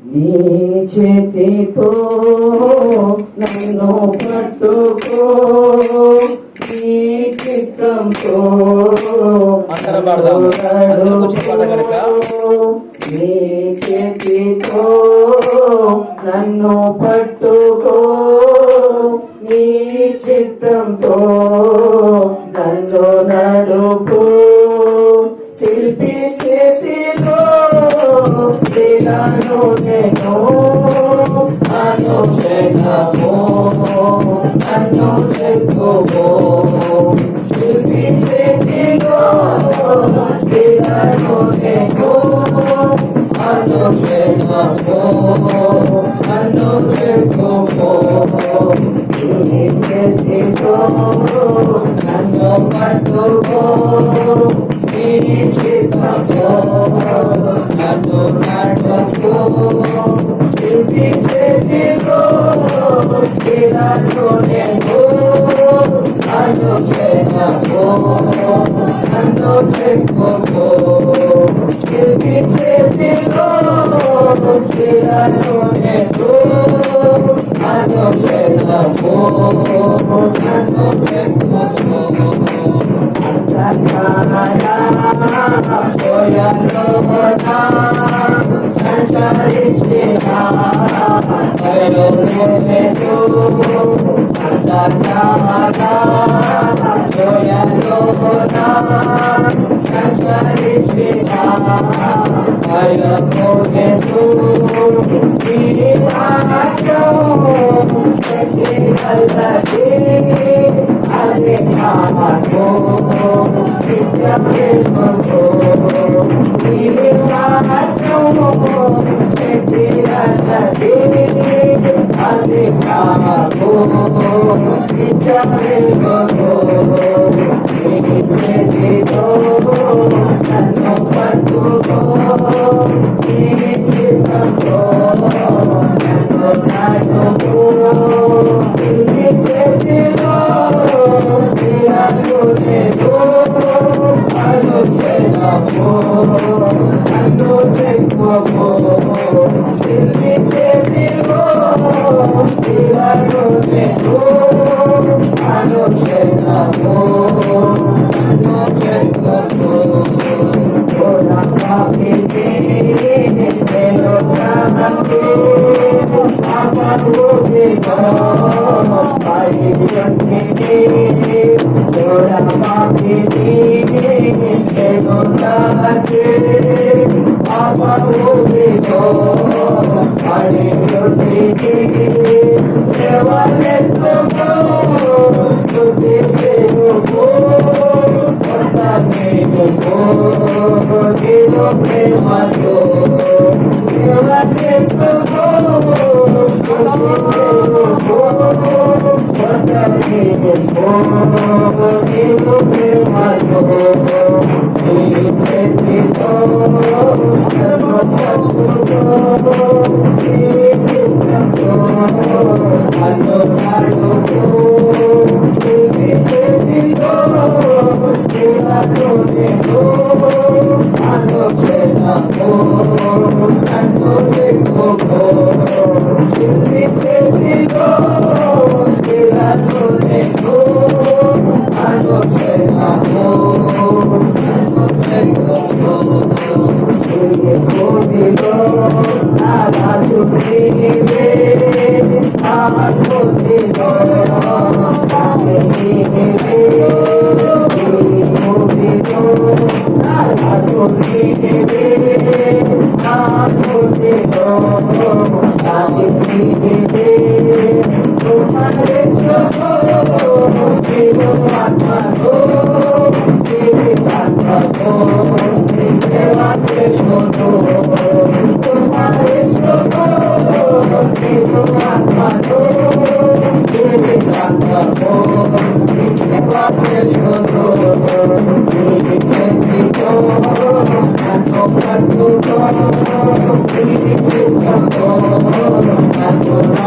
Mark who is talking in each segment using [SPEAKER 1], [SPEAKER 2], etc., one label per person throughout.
[SPEAKER 1] నీ చేతితో నన్ను పట్టుకో, నీ చిత్తంతో నీ చేతితో నన్ను పట్టుకో, నీ చిత్తంతో నన్ను నడుపు. శిల్పి చేతిలో నేను అనుక్షణము అనుక్షణము శిల్పి చేతిలో నేను అనుక్షణము అనుక్షణము నీ చేతితో నన్ను పట్టుకో, నీ చిత్తంతో నన్ను నడుపు. శిల్పి చేతిలో నేను అనుక్షణము అనుక్షణము శిల్పి చేతిలో నేను అనుక్షణము అనుక్షణము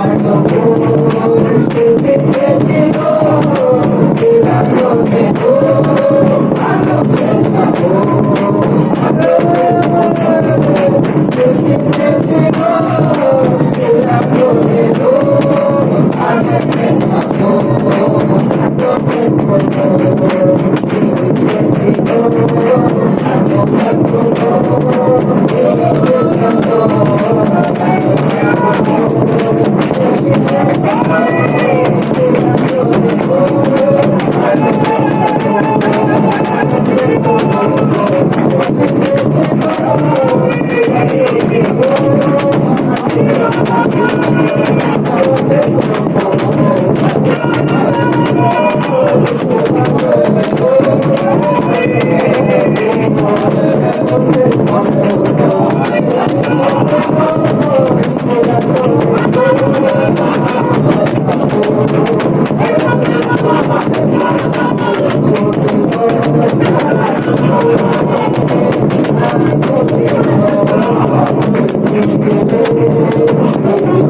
[SPEAKER 2] I'm
[SPEAKER 1] Praise the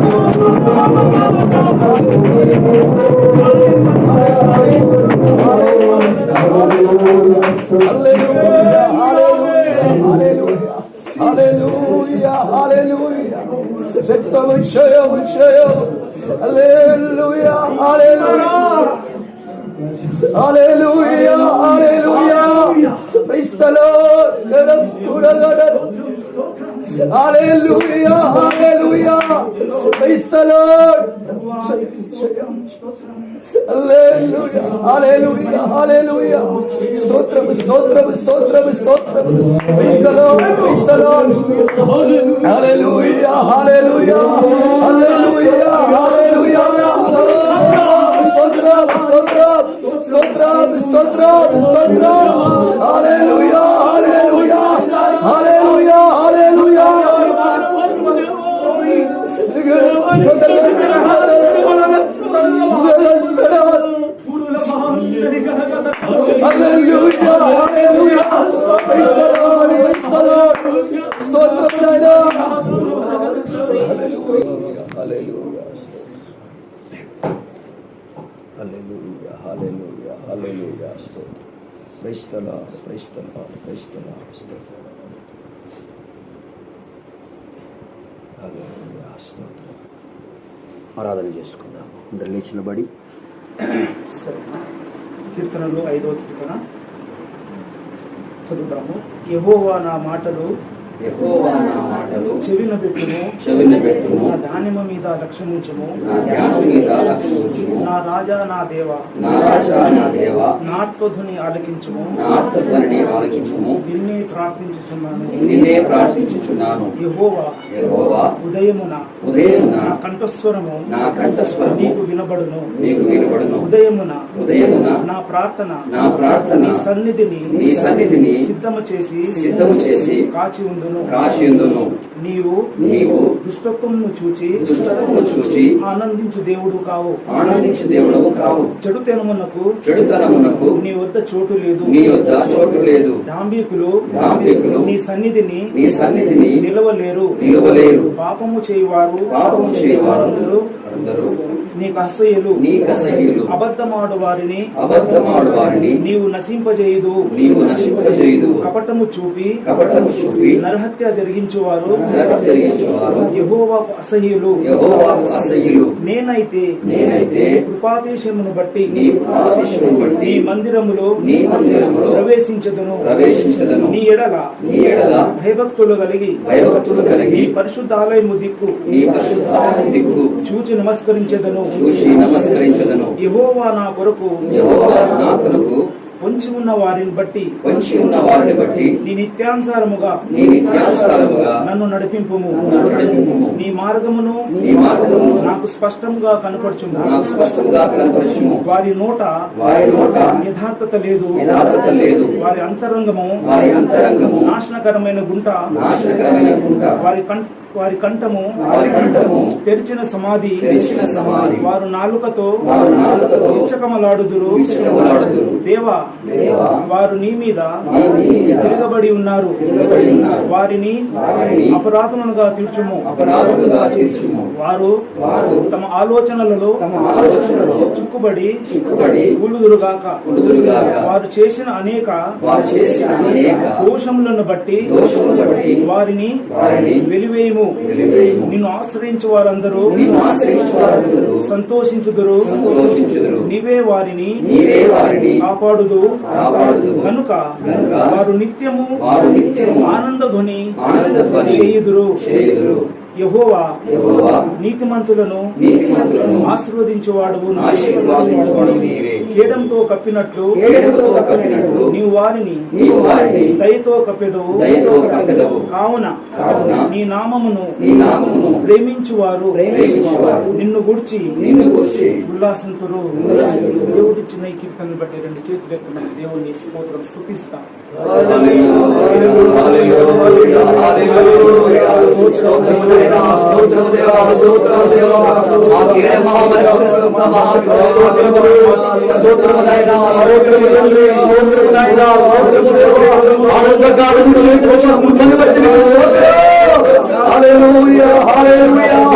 [SPEAKER 1] Lord. Hallelujah, hallelujah. Praise the Lord. Hallelujah, hallelujah, hallelujah. Stotram, stotram, stotram, stotram. Praise the Lord, praise the Lord. Hallelujah, hallelujah, hallelujah, hallelujah. Stotram, stotram, stotram, stotram, stotram. Hallelujah, hallelujah, hallelujah, hallelujah. Hallelujah, hallelujah. Praise the Lord, praise the Lord. Stotram Dayna. Hallelujah, hallelujah. Hallelujah, hallelujah, hallelujah. Stotram. Praise the Lord, praise the Lord, praise the Lord. Stotram. Hallelujah, stotram. ఆరాధన చేసుకుందాం. అందరూ లేచి నిలబడి
[SPEAKER 2] కీర్తనలు 5వ కీర్తన చదువుతాము. యెహోవా నా మాటలు చెవిన పెట్టుము, నా ధాన్యము మీద లక్ష్యముంచుము, నా రాజా నా దేవా నార్తధ్వని ఆలకించుము, నిన్నే ప్రార్థించుచున్నాను. యెహోవా ఉదయమున నా కంఠస్వరము నీకు వినబడును. ఉదయమున నా ప్రార్థన నీ సన్నిధిని సిద్ధము చేసి కాచి ఉండును. నీవు దుష్టత్వమును చూచి ఆనందించు దేవుడు కావు. చెడుతనమునకు నీ వద్ద చోటు లేదు. దాంభికులు నీ సన్నిధిని నిలవలేరు. పాపము చేయువారు అందరూ నీకు అసహ్యులు. అబద్ధమాడు వారిని నీవు నశింపజేయుదు. కపటము చూపి నరహత్య జరిగించువారు యెహోవాకు అసహ్యులు. నేనైతే కృపాతిశయమును బట్టి నీ మందిరములో ప్రవేశించదును. నీ ఎడల భయభక్తులు కలిగి నీ పరిశుద్ధ ఆలయము దిక్కు చూచి నమస్కరించదను. యెహోవా నా కొరకు పొంచి ఉన్న వారిని బట్టి నీ నిత్యానుసారముగా నన్ను నడిపింపుము. నీ మార్గమును నాకు స్పష్టంగా కనపరచుము. వారి నోట యథార్థత లేదు. వారి అంతరంగము నాశనకరమైన గుంట. వారి కంఠము తెరిచిన సమాధి. వారు నాలుకతో ఇచ్చకమలాడుదురు. దేవా వారు నీ మీద తిరగబడి ఉన్నారు. వారిని అపరాధములుగా తీర్చుము. వారు తమ ఆలోచనలలో చిక్కుబడి కూలుదురుగాక. వారు చేసిన అనేక దోషములను బట్టి వారిని వెలివేయము. నిన్ను ఆశ్రయించు వారందరూ సంతోషించుదురు. నీవే వారిని కాపాడుదు. కనుక వారు నిత్యము ఆనందధ్వని చేయుదురు. యెహోవా నీతిమంతులను ఆశీర్వదించువాడు. కేడంతో కప్పినట్లు నీవు వారిని దయతో కప్పెదవు. కావున నీ నామమును ప్రేమించువారు నిన్ను గుర్చి ఉల్లాసింతురు. దేవుడిచ్చిన ఈ కీర్తనను బట్టి 2 చేతులు ఎత్తున దేవుని స్తోత్రం స్తుతిస్తాం.
[SPEAKER 1] Hallelujah, hallelujah.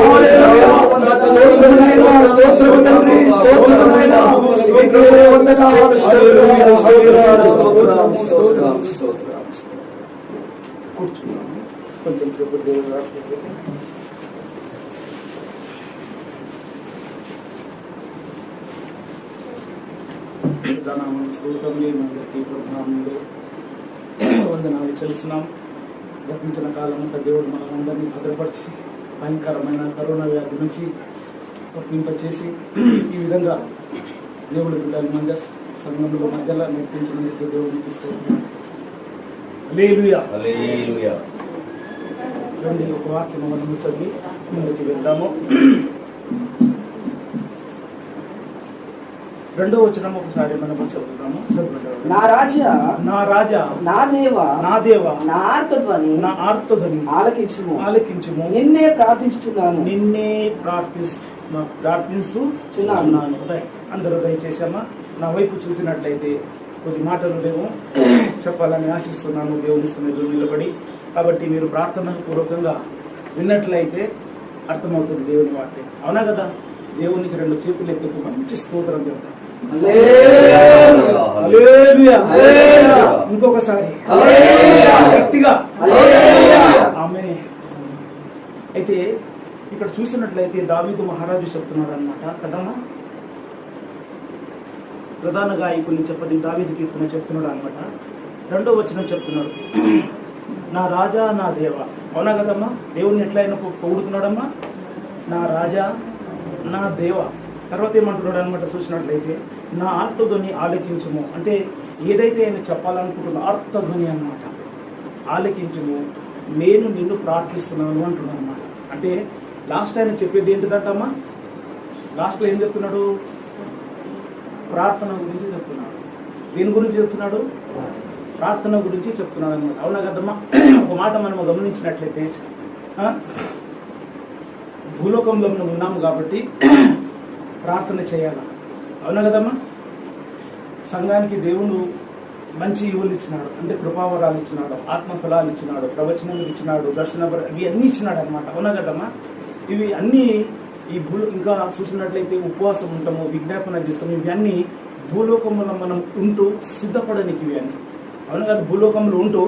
[SPEAKER 2] కూర్చున్నాము. కొంచెం సేపు దేవుడు వందనాలు చెల్లిస్తున్నాం. గతించిన కాలం అంతా దేవుడు మనందరినీ భద్రపరిచి భయంకరమైన కరోనా వ్యాధి నుంచి తప్పింపచేసి ఈ విధంగా దేవుడి బిడ్డల మధ్య సంఘంలో మధ్యలో నేర్పించినందుకు దేవుడిని తీసుకుంటున్నాం. హల్లెలూయా. రండి, ఒక వాక్యం మనము చదివి ముందుకు వెళ్దాము. 2వ వచనం ఒకసారి మనము చదువుతాము.
[SPEAKER 3] నా రాజా, నా దేవా, నా ఆర్తధ్వని ఆలకించుము. నిన్నే ప్రార్థిస్తున్నాను.
[SPEAKER 2] అందరూ దయచేసమ్మా నా వైపు చూసినట్లయితే కొద్ది మాటలు లేవు చెప్పాలని ఆశిస్తున్నాను దేవుని సన్నిధిలో నిలబడి. కాబట్టి మీరు ప్రార్థన పూర్వకంగా విన్నట్లయితే అర్థమవుతుంది దేవుని వాక్యం. అవునా కదా? దేవునికి 2 చేతులు ఎత్తుకు మంచి స్తోత్రం చెప్తాం. ఇంకొకసారి గట్టిగా ఆమేన్. అయితే ఇక్కడ చూసినట్లయితే దావీదు మహారాజు చెప్తున్నాడు అనమాట కదమ్మా. ప్రధాన గాయకుని చెప్పని దావీదు కీర్తన చెప్తున్నాడు అనమాట. 2వ వచనం చెప్తున్నాడు, నా రాజా నా దేవ. అవునా కదమ్మా? దేవుణ్ణి ఎట్లయినా పొగుడుతున్నాడమ్మా, నా రాజా నా దేవ. తర్వాత ఏమంటున్నాడు అనమాట చూసినట్లయితే, నా ఆర్తధ్వని ఆలకించుము. అంటే ఏదైతే ఆయన చెప్పాలనుకుంటున్నా ఆర్తధ్వని అనమాట, ఆలకించుము, నేను నిన్ను ప్రార్థిస్తున్నాను అంటున్నాను అనమాట. అంటే లాస్ట్ ఆయన చెప్పేది ఏంటిదంటమ్మా? లాస్ట్లో ఏం చెప్తున్నాడు? ప్రార్థన గురించి చెప్తున్నాడు. దేని గురించి చెప్తున్నాడు? ప్రార్థన గురించి చెప్తున్నాడు అనమాట. అవునా కదమ్మా? ఒక మాట మనం గమనించినట్లయితే భూలోకంలో మనం ఉన్నాము కాబట్టి ప్రార్థన చేయాలి. అవునా కదమ్మా? సంఘానికి దేవుడు మంచి ఈవులు ఇచ్చినాడు, అంటే కృపావరాలు ఇచ్చినాడు, ఆత్మఫలాలు ఇచ్చినాడు, ప్రవచనాలు ఇచ్చినాడు, దర్శన ఇవి అన్నీ ఇచ్చినాడు అనమాట. అవునా కదమ్మా? ఇవి అన్నీ ఈ ఇంకా చూసినట్లయితే ఉపవాసం ఉంటాము, విజ్ఞాపన చేస్తాము, ఇవి అన్నీ భూలోకంలో మనం ఉంటూ సిద్ధపడడానికి ఇవి అన్నీ. అవును కదా? భూలోకంలో ఉంటూ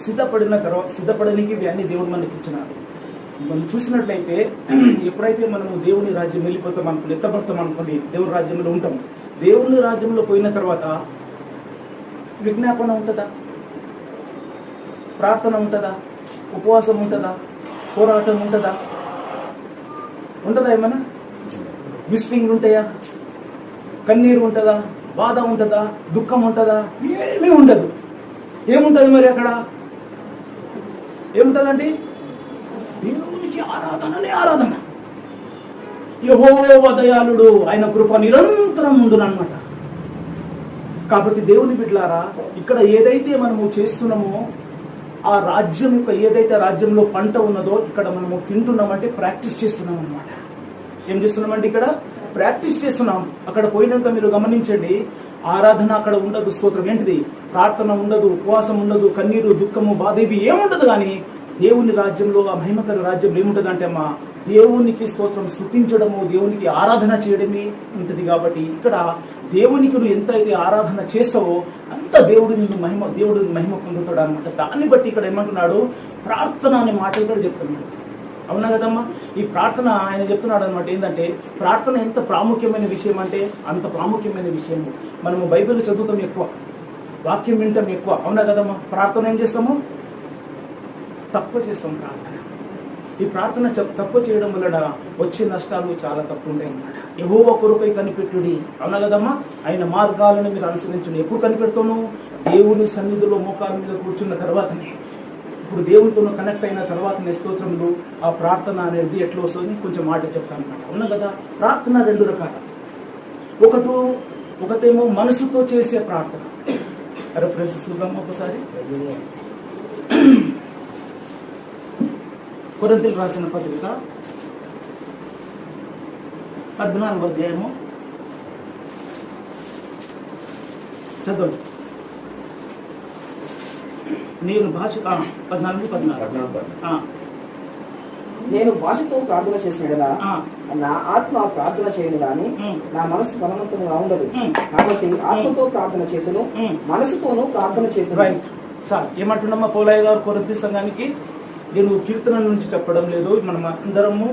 [SPEAKER 2] సిద్ధపడడానికి ఇవి అన్ని దేవుడు మనకి ఇచ్చినాడు. మనం చూసినట్లయితే ఎప్పుడైతే మనము దేవుని రాజ్యం వెళ్ళిపోతాం అనుకోండి, ఎత్తపడతాం అనుకోండి, దేవుని రాజ్యంలో ఉంటాం. దేవుని రాజ్యంలో పోయిన తర్వాత విజ్ఞాపన ఉంటుందా? ప్రార్థన ఉంటుందా? ఉపవాసం ఉంటుందా? పోరాటం ఉంటుందా? ఉంటుందా? ఏమన్నా విస్పింగ్లు ఉంటాయా? కన్నీరు ఉంటుందా? బాధ ఉంటుందా? దుఃఖం ఉంటుందా? ఏమీ ఉండదు. ఏముంటుంది మరి అక్కడ? ఏముంటుందండి? దేవునికి ఆరాధననే ఆరాధన. యెహోవా దయాళుడు, ఆయన కృప నిరంతరం ఉండునన్నమాట. కాబట్టి దేవుని బిడ్డలారా, ఇక్కడ ఏదైతే మనము చేస్తున్నామో ఆ రాజ్యం యొక్క ఏదైతే రాజ్యంలో పంట ఉన్నదో ఇక్కడ మనము తింటున్నామంటే ప్రాక్టీస్ చేస్తున్నాం అన్నమాట. ఏం చేస్తున్నామంటే ఇక్కడ ప్రాక్టీస్ చేస్తున్నాం. అక్కడ పోయినాక మీరు గమనించండి, ఆరాధన అక్కడ ఉండదు, స్తోత్రం ఏంటిది, ప్రార్థన ఉండదు, ఉపవాసం ఉండదు, కన్నీరు, దుఃఖము, బాధ ఇవి ఏముండదు. కానీ దేవుని రాజ్యంలో, ఆ మహిమకర రాజ్యంలో ఏముంటుంది అంటే అమ్మా, దేవునికి స్తోత్రం స్తుతించడము, దేవునికి ఆరాధన చేయడమే ఉంటుంది. కాబట్టి ఇక్కడ దేవునికి నువ్వు ఎంత అయితే ఆరాధన చేస్తావో అంత దేవుడు మహిమ పొందుతాడు అనమాట. దాన్ని బట్టి ఇక్కడ ఏమంటున్నాడు? ప్రార్థన అనే మాట ఇక్కడ చెప్తున్నాడు. అవునా కదమ్మా? ఈ ప్రార్థన ఆయన చెప్తున్నాడు అనమాట. ఏంటంటే ప్రార్థన ఎంత ప్రాముఖ్యమైన విషయం అంటే అంత ప్రాముఖ్యమైన విషయం. మనము బైబిల్ చదువుతాం ఎక్కువ, వాక్యం వింటాం ఎక్కువ. అవునా కదమ్మా? ప్రార్థన ఏం చేస్తాము? తక్కువ చేస్తాం ప్రార్థన. ఈ ప్రార్థన తక్కువ చేయడం వలన వచ్చే నష్టాలు చాలా తక్కువ ఉంటాయి అన్నమాట. యెహోవా కొరకై కనిపెట్టుడి. అవునా కదమ్మా? ఆయన మార్గాలను మీరు అనుసరించండి. ఎప్పుడు కనిపెడతాను? దేవుని సన్నిధిలో మోకాల మీద కూర్చున్న తర్వాతనే, ఇప్పుడు దేవునితో కనెక్ట్ అయిన తర్వాతనే స్తోత్రంలో ఆ ప్రార్థన అనేది ఎట్లా వస్తుందని కొంచెం మాట చెప్తాను అనమాట. అవునా కదా? ప్రార్థన 2 రకాలు. ఒకటేమో మనసుతో చేసే ప్రార్థన. రెఫరెన్స్ చూద్దాం ఒకసారి. కొరింథీయులకు రాసిన పత్రిక 14వ అధ్యాయము చదవండి. నేను భాష 14
[SPEAKER 3] నేను భాషతో ప్రార్థన చేసిన నా ఆత్మ ప్రార్థన చేయను గాని నా మనసు బలవంతంగా ఉండదు. కాబట్టి ఆత్మతో ప్రార్థన చేతును, మనసుతోనూ ప్రార్థన చేతును.
[SPEAKER 2] సార్ ఏమంటున్నామా పౌలయ్య గారు కొరింథీ సంఘానికి? నేను కీర్తన నుంచి చెప్పడం లేదు, మనం అందరము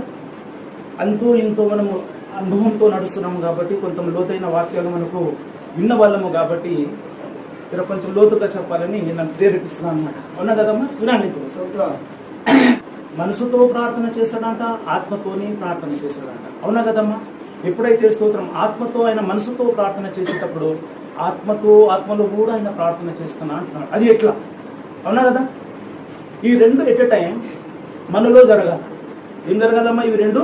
[SPEAKER 2] అంతో ఇంతో మనము అనుభవంతో నడుస్తున్నాము కాబట్టి కొంచెం లోతైన వాక్యాలు మనకు విన్న వాళ్ళము కాబట్టి ఇక్కడ కొంచెం లోతుగా చెప్పాలని నేను ప్రేరేపిస్తున్నాను అన్నమాట. అవునా కదమ్మా? వినండి. మనసుతో ప్రార్థన చేస్తాడంట, ఆత్మతోని ప్రార్థన చేస్తాడంట. అవునా కదమ్మా? ఎప్పుడైతే స్తోత్రం ఆత్మతో ఆయన మనసుతో ప్రార్థన చేసేటప్పుడు ఆత్మలో కూడా ఆయన ప్రార్థన చేస్తున్నా అంటున్నాడు. అది ఎట్లా? అవునా కదా? ఈ రెండు ఎట్ ఎ టైం మనలో జరగాలి. ఏం జరగాలమ్మా? ఇవి రెండు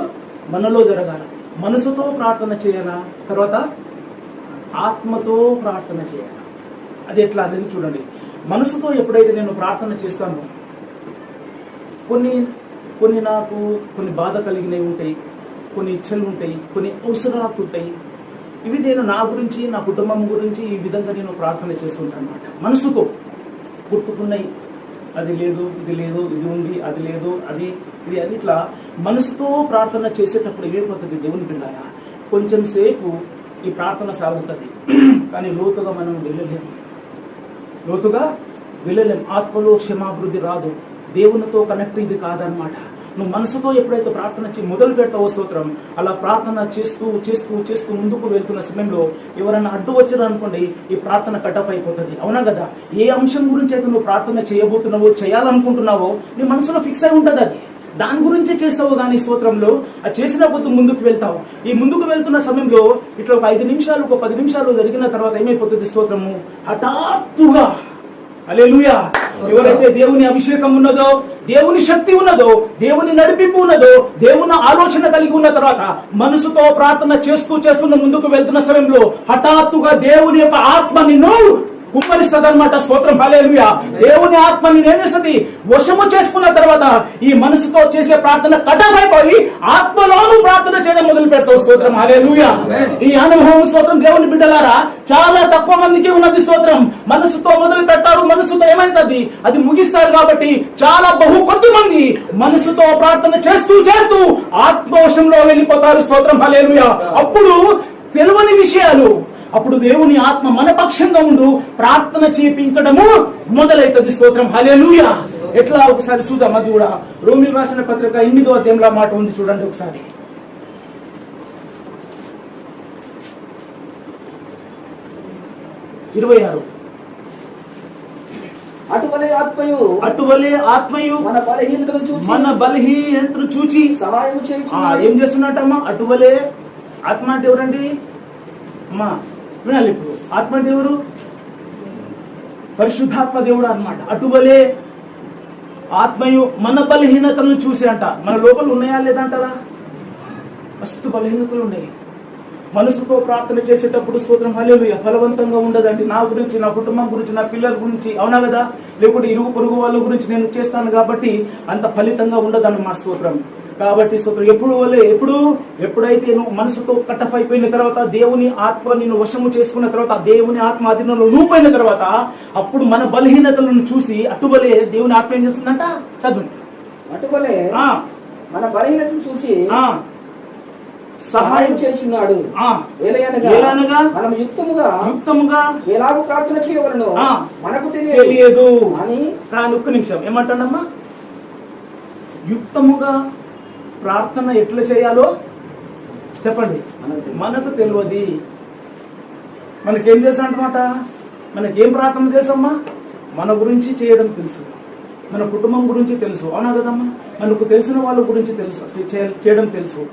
[SPEAKER 2] మనలో జరగాలి. మనసుతో ప్రార్థన చేయాలా, తర్వాత ఆత్మతో ప్రార్థన చేయాలి. అది ఎట్లా అనేది చూడండి. మనసుతో ఎప్పుడైతే నేను ప్రార్థన చేస్తానో కొన్ని నాకు కొన్ని బాధ కలిగినవి ఉంటాయి, కొన్ని ఇచ్చలు ఉంటాయి, కొన్ని అవసరాలు ఉంటాయి. ఇవి నేను నా గురించి, నా కుటుంబం గురించి ఈ విధంగా నేను ప్రార్థన చేస్తుంటాను అన్నమాట. మనసుతో గుర్తుకున్నాయి, అది లేదు, ఇది లేదు, ఇది ఉంది, అది లేదు, అది ఇది అని ఇట్లా మనసుతో ప్రార్థన చేసేటప్పుడు ఏమైపోతుంది? దేవుని బిడ్డలారా, కొంచెం సేపు ఈ ప్రార్థన సాగుతుంది, కానీ లోతుగా మనం వెళ్ళలేం. ఆత్మలో క్షమాభివృద్ధి రాదు, దేవునితో కనెక్ట్ ఇది కాదనమాట. నువ్వు మనసుతో ఎప్పుడైతే ప్రార్థన మొదలు పెడతావో స్తోత్రం, అలా ప్రార్థన చేస్తూ చేస్తూ చేస్తూ ముందుకు వెళ్తున్న సమయంలో ఎవరైనా అడ్డు వచ్చారు అనుకోండి, ఈ ప్రార్థన కటప్ అయిపోతుంది. అవునా కదా? ఏ అంశం గురించి అయితే నువ్వు ప్రార్థన చేయబోతున్నావో, చేయాలనుకుంటున్నావో, నీ మనసులో ఫిక్స్ అయి ఉంటుంది. అది దాని గురించే చేస్తావు. కానీ స్తోత్రంలో అది చేసిన కొద్ది ముందుకు వెళ్తావు. ఈ ముందుకు వెళ్తున్న సమయంలో ఇట్లా ఒక 5 నిమిషాలు, ఒక 10 నిమిషాలు జరిగిన తర్వాత ఏమైపోతుంది? స్తోత్రము హఠాత్తుగా, హల్లెలూయా, ఎవరైతే దేవుని అభిషేకం ఉన్నదో, దేవుని శక్తి ఉన్నదో, దేవుని నడిపింపు ఉన్నదో, దేవుని ఆలోచన కలిగి ఉన్న తర్వాత మనసుతో ప్రార్థన చేస్తున్న ముందుకు వెళ్తున్న సమయంలో హఠాత్తుగా దేవుని యొక్క ఆత్మ నిన్ను కుమ్మరిస్తుంది అనమాట. స్తోత్రం, హల్లెలూయా. దేవుని ఆత్మని నేనేస్తుంది వశము చేసుకున్న తర్వాత ఈ మనసుతో చేసే ప్రార్థన కటాఫ్ అయిపోయి ఆత్మలోనూ ప్రార్థన చేయడం మొదలు పెడతావు. స్తోత్రం, హల్లెలూయా. ఈ అనుభవం స్తోత్రం దేవుని బిడ్డలారా చాలా తక్కువ మందికి ఉన్నది. స్తోత్రం, మనసుతో మొదలు పెడతారు, మనసుతో ఏమైతుంది అది ముగిస్తారు. కాబట్టి చాలా కొద్ది మంది మనసుతో ప్రార్థన చేస్తూ చేస్తూ ఆత్మవశంలో వెళ్ళిపోతారు. స్తోత్రం, హల్లెలూయా. అప్పుడు తెలియని విషయాలు, అప్పుడు దేవుని ఆత్మ మన పక్షంగా ఉండు ప్రార్థన చేయించడము మొదలైతుంది. స్తోత్రం, హల్లెలూయా. ఎట్లా ఒకసారి చూద్దాం. అది కూడా రోమిల్ రాసిన పత్రిక 8వ అధ్యాయంలో మాట ఉంది, చూడండి ఒకసారి. 26.
[SPEAKER 3] అటువలే ఆత్మయు మన బలహీనతను చూచి సహాయం చేయుచున్నాడు.
[SPEAKER 2] ఏం చేస్తున్నట్టమ్మా? అటువలే ఆత్మ అంటే ఎవరండి అమ్మా? వినాలి. ఇప్పుడు ఆత్మ అంటే ఎవరు? పరిశుద్ధాత్మ దేవుడు అన్నమాట. అటువలే ఆత్మయు మన బలహీనతలను చూసి అంట. మన లోపల ఉన్నాయా లేదంటారా? మస్తు బలహీనతలు ఉన్నాయి. మనసుతో ప్రార్థన చేసేటప్పుడు స్తోత్రం, హల్లెలూయా, ఫలవంతంగా ఉండదండి. నా గురించి, నా కుటుంబం గురించి, నా పిల్లల గురించి, అవునా కదా? లేకుంటే ఇరుగు పొరుగు వాళ్ళ గురించి నేను చేస్తాను కాబట్టి అంత ఫలితంగా ఉండదన్న మా స్తోత్రం. కాబట్టి స్తోత్రం ఎప్పుడైతే నువ్వు మనసుతో కట్టఫ్ అయిపోయిన తర్వాత, దేవుని ఆత్మ నిన్ను వశము చేసుకున్న తర్వాత, దేవుని ఆత్మ అధీనంలో నువ్వుపోయిన తర్వాత, అప్పుడు మన బలహీనతలను చూసి అటువలే దేవుని ఆత్మ ఏం చేస్తుందంట? చదువు.
[SPEAKER 3] అటువలే మన బలహీనతను చూసి
[SPEAKER 2] సహాయం చేస్తున్నాడు.
[SPEAKER 3] మనం యుక్తముగా ఎలాగో ప్రార్థన చేయవలనో మనకు
[SPEAKER 2] తెలియదు అని. ఒక్క నిమిషం, ఏమంటాడమ్మా? యుక్తముగా ప్రార్థన ఎట్లా చేయాలో చెప్పండి. మనకు తెలియదు. మనకేం తెలుసు అంటమాట? మనకేం ప్రార్థన తెలుసమ్మా? మన గురించి చేయడం తెలుసు, మన కుటుంబం గురించి తెలుసు, అవునా కదమ్మా? మనకు తెలిసిన వాళ్ళ గురించి తెలుసు, చేయడం తెలుసు.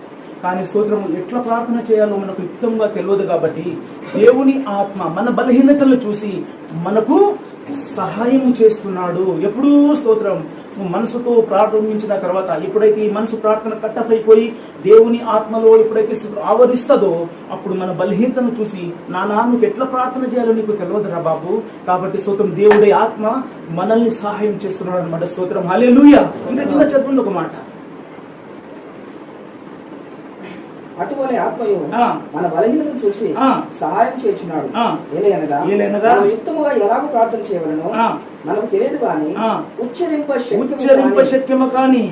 [SPEAKER 2] కానీ స్తోత్రము ఎట్లా ప్రార్థన చేయాలో మనకు యుక్తంగా తెలియదు. కాబట్టి దేవుని ఆత్మ మన బలహీనతలను చూసి మనకు సహాయం చేస్తున్నాడు. ఎప్పుడూ స్తోత్రం మనసుతో ప్రారంభించిన తర్వాత, ఎప్పుడైతే ఈ మనసు ప్రార్థన కట్టఫ్ అయిపోయి దేవుని ఆత్మలో ఎప్పుడైతే ఆవరిస్తుందో, అప్పుడు మన బలహీనతను చూసి నీకు ఎట్లా ప్రార్థన చేయాలో నీకు తెలియదురా బాబు. కాబట్టి స్తోత్రం దేవుడి ఆత్మ మనల్ని సహాయం చేస్తున్నాడు అన్నమాట. స్తోత్రం, హల్లెలూయా. ఇంకా కింద చెప్పండి ఒక మాట.
[SPEAKER 3] అటువలే ఆత్మయు మన బలహీనతను చూసి సహాయం చేస్తున్నాడు. యుక్తముగా ఎలాగో ప్రార్థన చేయవలనో మనకు తెలియదు కానీ
[SPEAKER 2] ఉచ్చరింప శక్యము కానీ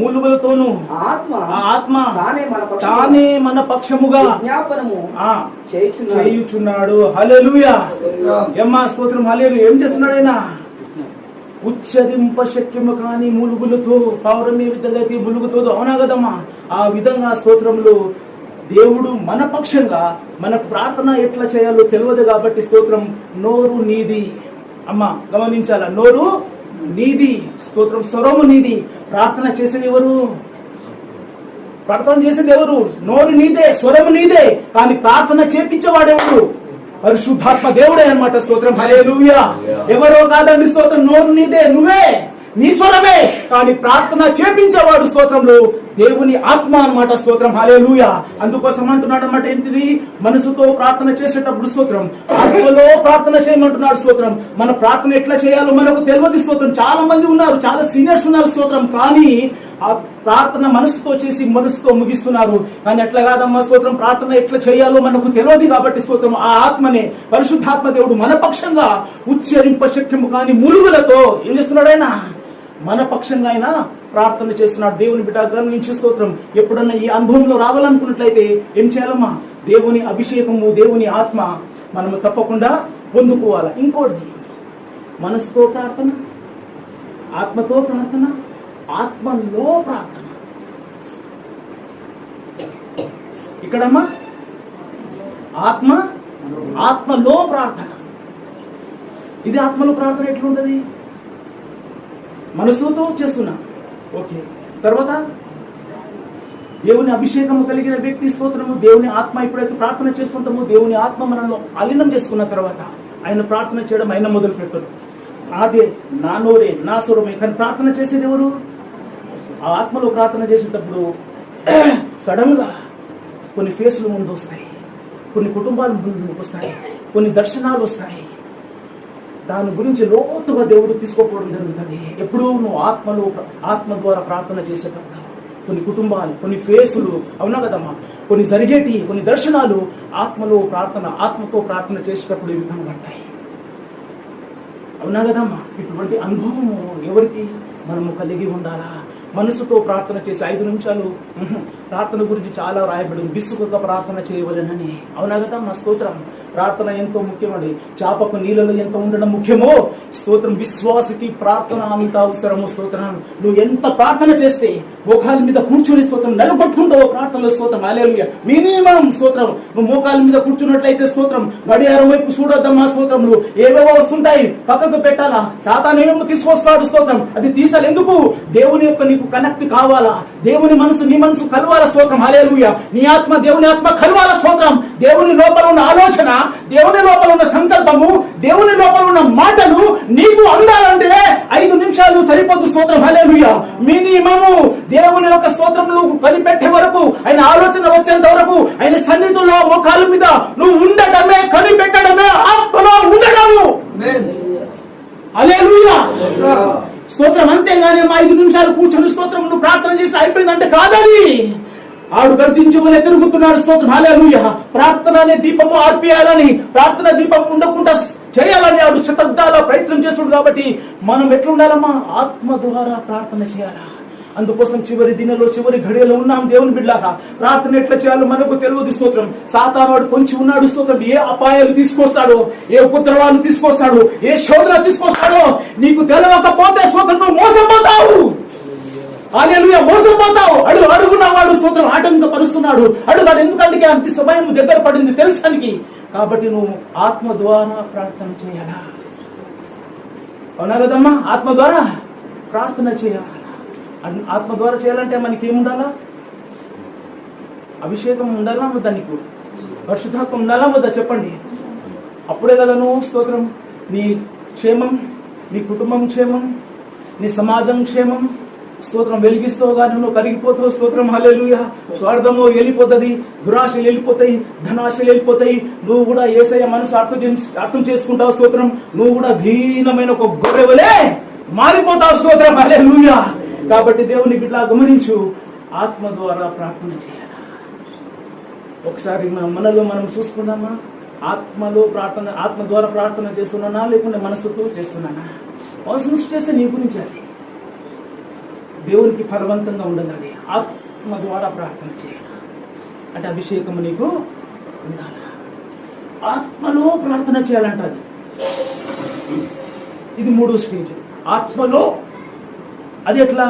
[SPEAKER 2] మూలుగులతోను ఆత్మ తానే మన పక్షముగా
[SPEAKER 3] విజ్ఞాపనము
[SPEAKER 2] చేయుచున్నాడు. హల్లెలూయా. స్తోత్రం, హల్లెలూయా. ఏం చేస్తున్నాడు ఆయన? ఉచ్చరింప శక్యము కాని ములుగులతో పౌరం ఏ విధంగా అయితే ములుగుతుందో, అవునా కదమ్మా? ఆ విధంగా స్తోత్రములు దేవుడు మన పక్షంగా మనకు ప్రార్థన ఎట్లా చేయాలో తెలియదు కాబట్టి స్తోత్రం. నోరు నీది అమ్మ, గమనించాల, నోరు నీది, స్తోత్రం, స్వరము నీది. ప్రార్థన చేసేది ఎవరు? ప్రార్థన చేసేది ఎవరు? నోరు నీదే, స్వరము నీదే, కానీ ప్రార్థన చేపించేవాడెవరు? పరిశుద్ధాత్మ దేవుడే అన్నమాట. స్తోత్రం, హల్లెలూయా. ఎవరో కాదండి, స్తోత్రం, నోరు నీదే, నువ్వే, నీ స్వరమే, కానీ ప్రార్థన చేపించేవాడు స్తోత్రంలో దేవుని ఆత్మ అన్నమాట. స్తోత్రం, హల్లెలూయా. అందుకోసం అంటున్నాడు అన్నమాట, ఏంటిది? మనసుతో ప్రార్థన చేసేటప్పుడు స్తోత్రం, ఆత్మలో ప్రార్థన చేయమంటున్నాడు స్తోత్రం. మన ప్రార్థన ఎట్లా చేయాలో మనకు తెలియదు స్తోత్రం. చాలా మంది ఉన్నారు, చాలా సీనియర్స్ ఉన్నారు స్తోత్రం, కానీ ఆ ప్రార్థన మనసుతో చేసి మనసుతో ముగిస్తున్నారు. కానీ ఎట్లా కాదమ్మా స్తోత్రం, ప్రార్థన ఎట్లా చేయాలో మనకు తెలియదు కాబట్టి స్తోత్రం, ఆ ఆత్మనే, పరిశుద్ధాత్మ దేవుడు మన పక్షంగా ఉచ్చరింప శక్యము కాని ములుగులతో ఏం చేస్తున్నాడు? ఆయన మన పక్షంగా ఆయన ప్రార్థన చేస్తున్నాడు. దేవుని బిడ్డ గమనించి స్తోత్రం, ఎప్పుడన్నా ఈ అనుభవంలో రావాలనుకున్నట్లయితే ఏం చేయాలమ్మా? దేవుని అభిషేకము, దేవుని ఆత్మ మనము తప్పకుండా పొందుకోవాలి. ఇంకోటి, మనసుతో ప్రార్థన, ఆత్మతో ప్రార్థన, ఆత్మలో ప్రార్థన. ఇక్కడమ్మా ఆత్మలో ప్రార్థన. ఇది ఆత్మలో ప్రార్థన ఎట్లుంటది? మనసుతో చేస్తున్నా, ఓకే. తర్వాత దేవుని అభిషేకము కలిగిన వ్యక్తి స్తోత్రము, దేవుని ఆత్మ ఎప్పుడైతే ప్రార్థన చేస్తుంటామో దేవుని ఆత్మ మనలో అలీనం చేసుకున్న తర్వాత ఆయన ప్రార్థన చేయడం ఆయన మొదలు పెడతాడు. అదే నా నోరే, నా స్వరమే. కానీ ప్రార్థన చేసేది ఎవరు? ఆ ఆత్మలో ప్రార్థన చేసేటప్పుడు సడన్ గా కొన్ని ఫేసులు ముందు వస్తాయి, కొన్ని కుటుంబాలు ముందుకు వస్తాయి, కొన్ని దర్శనాలు వస్తాయి. దాని గురించి లోతుగా దేవుడు తీసుకోపోవడం జరుగుతుంది. ఎప్పుడు నువ్వు ఆత్మ ద్వారా ప్రార్థన చేసేటప్పుడు కొన్ని కుటుంబాలు, కొన్ని ఫేసులు, అవునా కదమ్మా, కొన్ని జరిగేటి, కొన్ని దర్శనాలు ఆత్మతో ప్రార్థన చేసేటప్పుడు ఇవి కనబడతాయి. అవునా కదమ్మా? ఇటువంటి అనుభవము ఎవరికి మనము కలిగి ఉండాలా? మనసుతో ప్రార్థన చేసి 5 నిమిషాలు ప్రార్థన గురించి చాలా రాయబడింది, విసుగుగా ప్రార్థన చేయవలెనని. అవునా కదా? మా స్తోత్రం, ప్రార్థన ఎంతో ముఖ్యమండి. చేపకు నీళ్ళలో ఎంత ఉండడం ముఖ్యమో స్తోత్రం, విశ్వాసకి ప్రార్థన అంత అవసరము. స్తోత్రం, నువ్వు ఎంత ప్రార్థన చేస్తే మోకాల మీద కూర్చుని స్తోత్రం నిలబట్టుకుంటావు ప్రార్థనలో. స్తోత్రం, హల్లెలూయా. మినిమం స్తోత్రం, నువ్వు మోకాల మీద కూర్చున్నట్లయితే స్తోత్రం గడియారం వైపు చూడొద్దమ్మా. స్తోత్రం, నువ్వు ఏవేవో వస్తుంటాయి, పక్కకు పెట్టాలా. సాతాను ఏమేమో తీసుకొస్తాడు స్తోత్రం, అది తీసాలి. ఎందుకు? దేవుని యొక్క నీకు కనెక్ట్ కావాలా, దేవుని మనసు నీ మనసు కలవాల. స్తోత్రం, హల్లెలూయా. నీ ఆత్మ దేవుని ఆత్మ కలవాల. స్తోత్రం, దేవుని లోపల ఉన్న ఆలోచన, దేవుని లోపల ఉన్న సంకల్పము, దేవుని లోపల ఉన్న మాటలు నీకు అందాలంటే 5 నిమిషాలు సరిపోదు. స్తోత్రం, హల్లెలూయా. మినిమము దేవుని యొక్క స్తోత్రములు కనిపెట్టే వరకు, ఆయన ఆలోచన వచ్చేంత వరకు, ఆయన సన్నిధిలో మోకాళ్ళ మీద నువ్వు ఉండటమే, కనిపెట్టడమే, ఆత్మలో ఉండడము. హల్లెలూయా, స్తోత్రం. అంతేగాని 5 నిమిషాలు కూర్చొని స్తోత్రం నువ్వు ప్రార్థన చేసి అయిపోయిందంటే కాదని. ఆడు గర్జించి వలె తిరుగుతున్నాడు. స్తోత్రం, హల్లెలూయా. ప్రార్థన అనే దీపము ఆర్పియాలని, ప్రార్థన దీపం ఉండకుండా చేయాలని ఆడు శతాబ్దాల ప్రయత్నం చేస్తున్నాడు. కాబట్టి మనం ఎట్లుండాలమ్మా? ఆత్మ ద్వారా ప్రార్థన చేయాలా. అందుకోసం చివరి దినలో, చివరి ఘడియలో ఉన్నాం దేవుని బిడ్డలారా. ప్రార్థన ఎట్లా చేయాలో మనకు తెలియదు. స్తోత్రం, సాతానుడు కొంచెం ఉన్నాడు. స్తోత్రం, ఏ అపాయాలు తీసుకొస్తాడో, ఏ ఉపద్రవాలు తీసుకొస్తాడో, ఏ శోధన తీసుకొస్తాడో నీకు తెలియకపోతే స్తోత్రం నువ్వు మోసపోతావు. హల్లెలూయా, మోసపోతావు. అడుగున్నవాడు స్తోత్రం ఆటంకపరుస్తున్నాడు. అడుగాడు, ఎందుకంటే అంత సమయం దగ్గర పడింది తెలుసానికి. కాబట్టి నువ్వు ఆత్మ ద్వారా ప్రార్థన చేయాలా. అవునా కదమ్మా? ఆత్మ ద్వారా ప్రార్థన చేయాలి. ఆత్మ ద్వారా చేయాలంటే మనకి ఏముండాలా? అభిషేకం ఉండాలా వద్దా? నీకు పరిశుద్ధాత్మ ఉండాలా వద్దా? చెప్పండి. అప్పుడే కదా నువ్వు స్తోత్రం నీ క్షేమం, నీ కుటుంబం క్షేమం, నీ సమాజం క్షేమం స్తోత్రం వెలిగిస్తావు. కానీ నువ్వు కరిగిపోతావు. స్తోత్రం, హల్లెలూయా. స్వార్థము వెళ్ళిపోతుంది, దురాశలు వెళ్ళిపోతాయి, ధనాశలు వెళ్ళిపోతాయి. నువ్వు కూడా యేసయ్య మనసు అర్థం చేసుకుంటావు. స్తోత్రం, నువ్వు కూడా దీనమైన ఒక గొర్రెవలే మారిపోతావు. స్తోత్రం, హల్లెలూయా. కాబట్టి దేవుని బిడ్డ గమనించు, ఆత్మ ద్వారా ప్రార్థన చేయాలి. ఒకసారి మనలో మనం చూసుకుందామా? ఆత్మలో ప్రార్థన, ఆత్మ ద్వారా ప్రార్థన చేస్తున్నానా లేకుంటే మనసుతో చేస్తున్నానా? మనసు చేస్తే నీ గురించి అది దేవునికి ఫలవంతంగా ఉండాలి. ఆత్మ ద్వారా ప్రార్థన చేయాలి అంటే అభిషేకం నీకు ఉండాలి. ఆత్మలో ప్రార్థన చేయాలంట. అది ఇది 3వ స్టేజ్. ఆత్మలో. అది ఎట్లా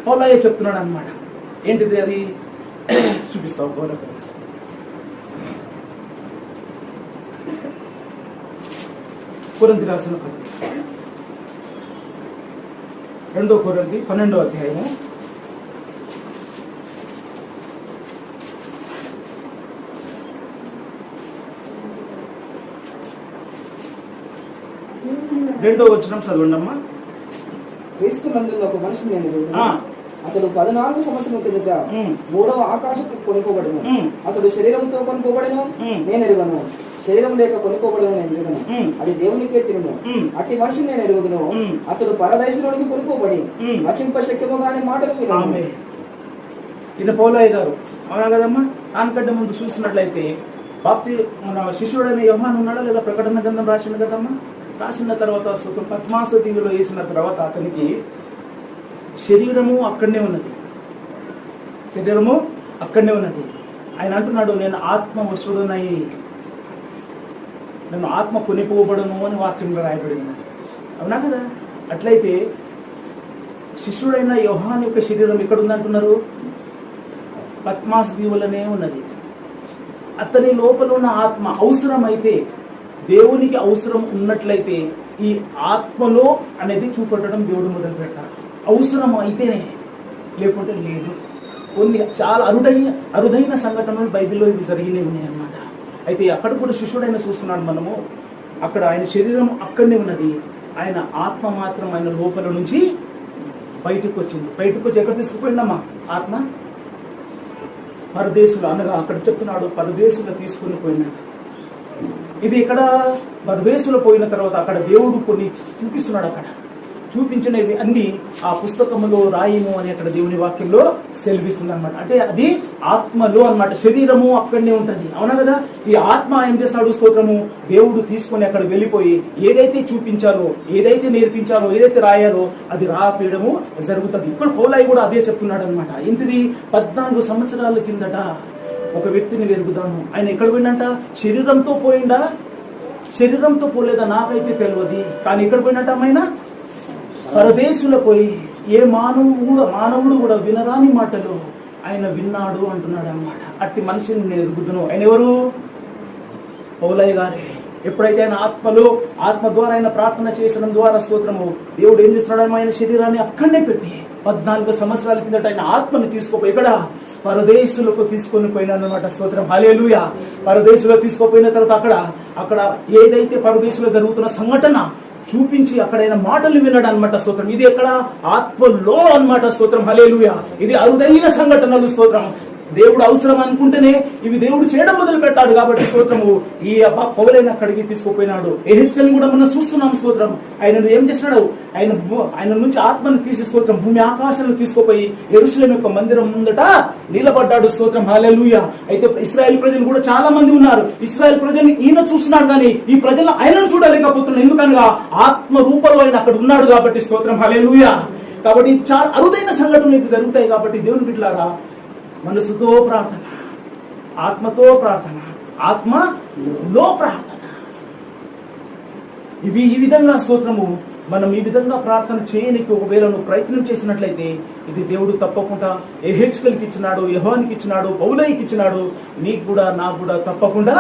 [SPEAKER 2] పౌలయ్య చెప్తున్నాడు అనమాట. ఏంటిది అది చూపిస్తావు గౌరవ. కొరింథీ రాసిన 2 కొరింథీ 12వ అధ్యాయము 2వ వచనం చదవండమ్మా.
[SPEAKER 3] క్రీస్తునందున్న ఒక మనిషిని నేను ఎరుగుదును. అతడు 14 సంవత్సరం కిందట 3వ ఆకాశకు కొనుక్కోబడెను. అతడు శరీరంతో కొనుక్కోబడెను, నేను ఎరుగను. శరీరం లేక కొనుక్కోబడను, నేను ఎరుగను. అది దేవునికే తిరును. అట్టి మనిషిని నేను ఎరుగుదును. అతడు పరదేశంలోనికి కొనుక్కోబడి వచింప శక్యము గాని మాటలు వినను.
[SPEAKER 2] ఈయన పౌలయ్య గారు, అవునా కదమ్మా? దానికంటే ముందు చూసినట్లయితే మన శిష్యుడైన యోహాను ఉన్నాడా లేదా? ప్రకటన గ్రంథం రాసిన కదమ్మా. రాసిన తర్వాత పద్మాస దీవిలో వేసిన తర్వాత అతనికి శరీరము అక్కడనే ఉన్నది. శరీరము అక్కడనే ఉన్నది. ఆయన అంటున్నాడు, నేను ఆత్మ వశుడునై, నేను ఆత్మ కొనిపోబడను అని వాక్యంలో రాయబడి ఉన్నది. అవునా కదా? అట్లయితే శిష్యుడైన యోహాను యొక్క శరీరం ఎక్కడ ఉందంటున్నారు? పద్మాస దీవులనే ఉన్నది. అతని లోపల ఉన్న ఆత్మ అవసరమైతే, దేవునికి అవసరం ఉన్నట్లయితే ఈ ఆత్మలో అనేది చూపెట్టడం దేవుడు మొదలు పెడతాడు. అవసరం అయితేనే, లేకుంటే లేదు. కొన్ని చాలా అరుదైన సంఘటనలు బైబిల్లో ఇవి జరిగినవి ఉన్నాయి అన్నమాట. అయితే అక్కడ కూడా శిష్యుడైన చూస్తున్నాడు మనము. అక్కడ ఆయన శరీరం అక్కడనే ఉన్నది, ఆయన ఆత్మ మాత్రం ఆయన లోపల నుంచి బయటకు వచ్చింది. బయటకు వచ్చి ఎక్కడ తీసుకుపోయిందమ్మా ఆత్మ? పరదేశులు, అనగా అక్కడ చెప్తున్నాడు పరదేశులు తీసుకుని పోయినాడు. ఇది ఇక్కడ పరదేశులు పోయిన తర్వాత అక్కడ దేవుడు కొన్ని చూపిస్తున్నాడు. అక్కడ చూపించినవి అన్ని ఆ పుస్తకములో రాయము అని అక్కడ దేవుని వాక్యంలో సెలవిస్తుంది అనమాట. అంటే అది ఆత్మలో అన్నమాట. శరీరము అక్కడనే ఉంటుంది. అవునా కదా? ఈ ఆత్మ ఏం చేస్తాడు? స్తోత్రము, దేవుడు తీసుకొని అక్కడ వెళ్ళిపోయి ఏదైతే చూపించాలో, ఏదైతే నేర్పించాలో, ఏదైతే రాయాలో అది రాపేయడము జరుగుతుంది. ఇక్కడ పౌలయ్య కూడా అదే చెప్తున్నాడు అనమాట. ఏంటిది? 14 సంవత్సరాల కిందట ఒక వ్యక్తిని వెరుగుదాను. ఆయన ఎక్కడ పోయిందంట? శరీరంతో పోయిందా? శరీరంతో పోలేదా నాకైతే తెలియదు. కానీ ఎక్కడ పోయినట్ట? ఆయన పరదేశులో పోయి ఏ మానవుడు కూడా వినరాని మాటలు ఆయన విన్నాడు అంటున్నాడు అన్నమాట. అట్టి మనిషిని నేను ఎరుగుదును. ఆయన ఎవరు? పౌలయ్య గారే. ఎప్పుడైతే ఆయన ఆత్మ ద్వారా ఆయన ప్రార్థన చేసడం ద్వారా స్తోత్రము, దేవుడు ఏం చేస్తున్నాడు? ఆయన శరీరాన్ని అక్కడనే పెట్టి 14 సంవత్సరాల కిందట ఆయన ఆత్మని తీసుకోపోయి ఎక్కడ? పరదేశులకు తీసుకొని పోయినాడు అన్నమాట. స్తోత్రం, హల్లెలూయా. పరదేశులో తీసుకుపోయిన తర్వాత అక్కడ ఏదైతే పరదేశంలో జరుగుతున్న సంఘటన చూపించి అక్కడైనా మాటలు విన్నాడు అనమాట. స్తోత్రం. ఇది ఎక్కడ? ఆత్మలో అన్నమాట. స్తోత్రం, హల్లెలూయా. ఇది అరుదైన సంఘటనలు. స్తోత్రం. దేవుడు అవసరం అనుకుంటేనే ఇవి దేవుడు చేయడం మొదలు పెట్టాడు. కాబట్టి స్తోత్రము, ఈ పౌలైన అక్కడికి తీసుకుపోయినాడు. ఎహెచ్కెల్ని కూడా మనం చూస్తున్నాం. స్తోత్రం. ఆయన ఏం చేస్తున్నాడు? ఆయన నుంచి ఆత్మను తీసి స్తోత్రం భూమి ఆకాశాలను తీసుకుపోయి యెరూషలేము యొక్క మందిరం ముందట నిలబడ్డాడు. స్తోత్రం, హల్లెలూయా. అయితే ఇశ్రాయేల్ ప్రజలు కూడా చాలా మంది ఉన్నారు. ఇశ్రాయేల్ ప్రజల్ని ఈయన చూస్తున్నాడు, కానీ ఈ ప్రజలు ఆయనను చూడలేకపోతున్నాడు. ఎందుకనగా ఆత్మ రూపంలో ఆయన అక్కడ ఉన్నాడు కాబట్టి. స్తోత్రం, హల్లెలూయా. కాబట్టి చాలా అరుదైన సంఘటనలు జరుగుతాయి. కాబట్టి దేవుని బిడ్డలారా, మనసుతో ప్రార్థన, ఆత్మతో ప్రార్థన, ఆత్మలో ప్రార్థన, ఇవి ఈ విధంగా స్తోత్రము మనం ఈ విధంగా ప్రార్థన చేయనికి ఒకవేళ నువ్వు ప్రయత్నం చేసినట్లయితే ఇది దేవుడు తప్పకుండా ఎహెచ్కెల్కి ఇచ్చినాడు, యోహానుకి ఇచ్చినాడు, పౌలయ్యకి ఇచ్చినాడు, నీకు కూడా నాకు కూడా తప్పకుండా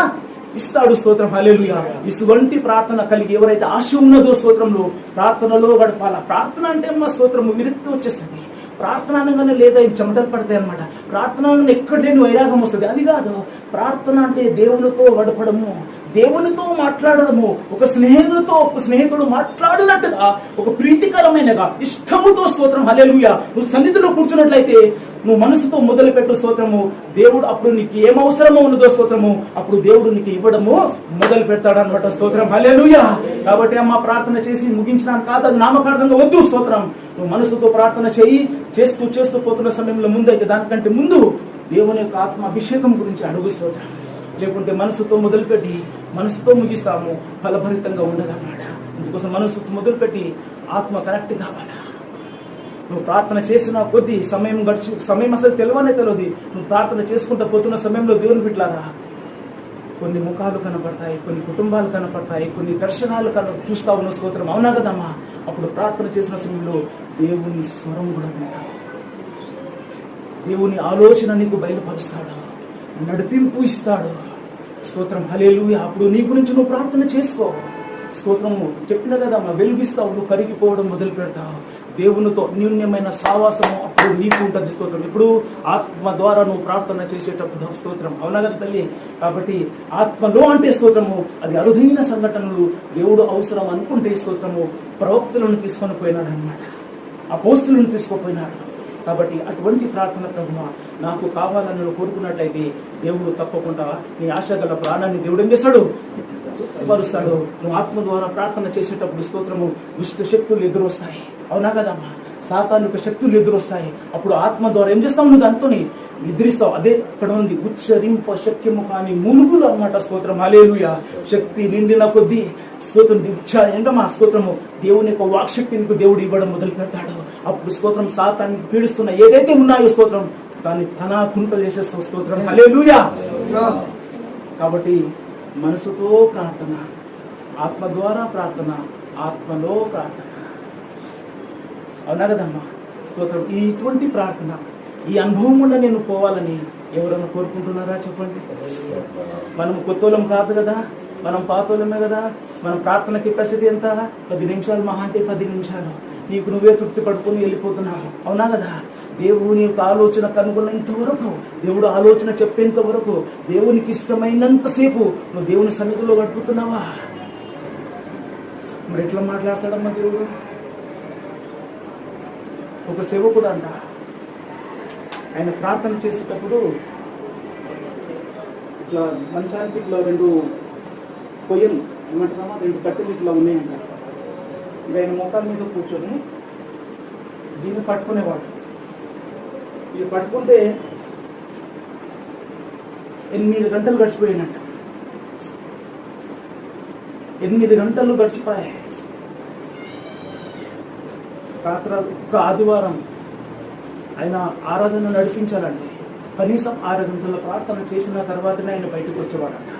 [SPEAKER 2] ఇస్తాడు. స్తోత్రం, హల్లెలూయా. ఇటువంటి ప్రార్థన కలిగి ఎవరైతే ఆశ ఉన్నదో స్తోత్రంలో ప్రార్థనలో గడపాల. ప్రార్థన అంటే మా స్తోత్రము విరక్తి వచ్చేస్తుంది. ప్రార్థన అనగానే లేదా చెమటలు పడతాయి అనమాట. ప్రార్థన ఎక్కడ లేని వైరాగం వస్తుంది. అది కాదు. ప్రార్థన అంటే దేవునితో గడపడము, దేవునితో మాట్లాడడము, ఒక స్నేహితుడు మాట్లాడినట్టుగా, ఒక ప్రీతికరమైనగా, ఇష్టముతో స్తోత్రం, హల్లెలూయా. నువ్వు సన్నిధిలో కూర్చున్నట్లయితే నువ్వు మనసుతో మొదలు పెట్టు స్తోత్రము. దేవుడు అప్పుడు నీకు ఏం అవసరమో ఉన్నదో స్తోత్రము అప్పుడు దేవుడు నీకు ఇవ్వడము మొదలు పెడతాడు అనమాట. స్తోత్రం, హల్లెలూయా. కాబట్టి అమ్మ ప్రార్థన చేసి ముగించడానికి కాదు, అది నామకార్థంగా వద్దు. స్తోత్రం. నువ్వు మనసుతో ప్రార్థన చేస్తూ పోతున్న సమయంలో ముందు అయితే దానికంటే ముందు దేవుని యొక్క ఆత్మ అభిషేకం గురించి అడుగు. స్తోత్రం. లేకుంటే మనసుతో మొదలుపెట్టి మనసుతో ముగిస్తాము, ఫలభరితంగా ఉండదన్నమాట. అందుకోసం మనసుతో మొదలుపెట్టి ఆత్మ కరెక్ట్ కావాలా. నువ్వు ప్రార్థన చేసిన కొద్దీ సమయం అసలు తెలియదు. నువ్వు ప్రార్థన చేసుకుంటూ పోతున్న సమయంలో దేవుని బిడ్డలారా కొన్ని ముఖాలు కనపడతాయి, కొన్ని కుటుంబాలు కనపడతాయి, కొన్ని దర్శనాలు చూస్తా ఉన్న స్తోత్రం. అవునా కదమ్మా? అప్పుడు ప్రార్థన చేసిన సమయంలో దేవుని స్వరం కూడా వింటావు. దేవుని ఆలోచన నీకు బయలుపరుస్తాడు, నడిపింపు ఇస్తాడు. స్తోత్రం, హల్లెలూయా. అప్పుడు నీ గురించి నువ్వు ప్రార్థన చేసుకో. స్తోత్రము చెప్పిన కదా, వెలిగిస్తావు, నువ్వు కరిగిపోవడం మొదలు పెడతావు. దేవునితో అన్యోన్యమైన సావాసము అప్పుడు నీకు ఉంటుంది. స్తోత్రం. ఇప్పుడు ఆత్మ ద్వారా నువ్వు ప్రార్థన చేసేటప్పుడు స్తోత్రం, అవునా కదా తల్లి? కాబట్టి ఆత్మలో అంటే స్తోత్రము అది అరుదైన సంఘటనలు. దేవుడు అవసరం అనుకుంటే స్తోత్రము ప్రవక్తలను తీసుకొని పోయినాడు అన్నమాట, అపోస్తులను తీసుకుపోయినాడు. కాబట్టి అటువంటి ప్రార్థన ప్రభువా నాకు కావాలని నువ్వు కోరుకున్నట్లయితే దేవుడు తప్పకుండా నీ ఆశ గల ప్రాణాన్ని దేవుడు ఏం చేస్తాడు? పరుస్తాడు. నువ్వు ఆత్మ ద్వారా ప్రార్థన చేసేటప్పుడు స్తోత్రము దుష్ట శక్తులు ఎదురొస్తాయి, అవునా కదమ్మా? సాతానుక శక్తులు ఎదురొస్తాయి. అప్పుడు ఆత్మ ద్వారా ఏం చేస్తావు? నువ్వు దాంతోని నిద్రిస్తావు. అదే ఇక్కడ ఉంది, ఉచ్చరింప శక్యము కాని మునుగులు అన్నమాట. స్తోత్రం, హల్లెలూయా. శక్తి నిండిన కొద్దీ స్తోత్రం ఏంటమ్మా? స్తోత్రము దేవుని యొక్క వాక్శక్తి నీకు దేవుడు ఇవ్వడం మొదలు పెడతాడు. అప్పుడు స్తోత్రం సాతాన్ని పీడిస్తున్న ఏదైతే ఉన్నాయో స్తోత్రం దాన్ని తన తుంట చేసేస్తావు. స్తోత్రం, హల్లెలూయా. కాబట్టి మనసుతో ప్రార్థన, ఆత్మ ద్వారా ప్రార్థన, ఆత్మలో ప్రార్థన, అవునా కదమ్మా? స్తోత్రం. ఇటువంటి ప్రార్థన, ఈ అనుభవం కూడా నేను పోవాలని ఎవరైనా కోరుకుంటున్నారా? చెప్పండి. మనం కొత్తోళం కాదు కదా, మనం పాతోళమే కదా. మనం ప్రార్థన కెపాసిటీ ఎంత? 10 నిమిషాలు, మహా అంటే 10 నిమిషాలు. నీకు నువ్వే తృప్తి పడుకొని వెళ్ళిపోతున్నావు, అవునా కదా? దేవుని యొక్క ఆలోచన కనుగొన్నంత వరకు, దేవుడు ఆలోచన చెప్పేంత వరకు, దేవునికి ఇష్టమైనంతసేపు నువ్వు దేవుని సన్నిధిలో గడుపుతున్నావా? మరి ఎట్లా మాట్లాడతాడమ్మా దేవుడు? ఒక సేవకుడు అంట, ఆయన ప్రార్థన చేసేటప్పుడు ఇట్లా మంచానికి ఇట్లా 2 కొయ్యలు ఏమంటున్నామా, 2 కట్టెలు ఇట్లా ఉన్నాయంట. ఇక ఆయన మోకాల మీద కూర్చొని దీన్ని పట్టుకునేవాడు. ఇది పట్టుకుంటే 8 గంటలు గడిచిపోయినట్ట. 8 గంటలు గడిచిపోయాయి. రాత్రి ఒక్క ఆదివారం ఆయన ఆరాధన నడిపించాలండి. కనీసం 6 గంటల ప్రార్థన చేసిన తర్వాతనే ఆయన బయటకు వచ్చేవాడంట.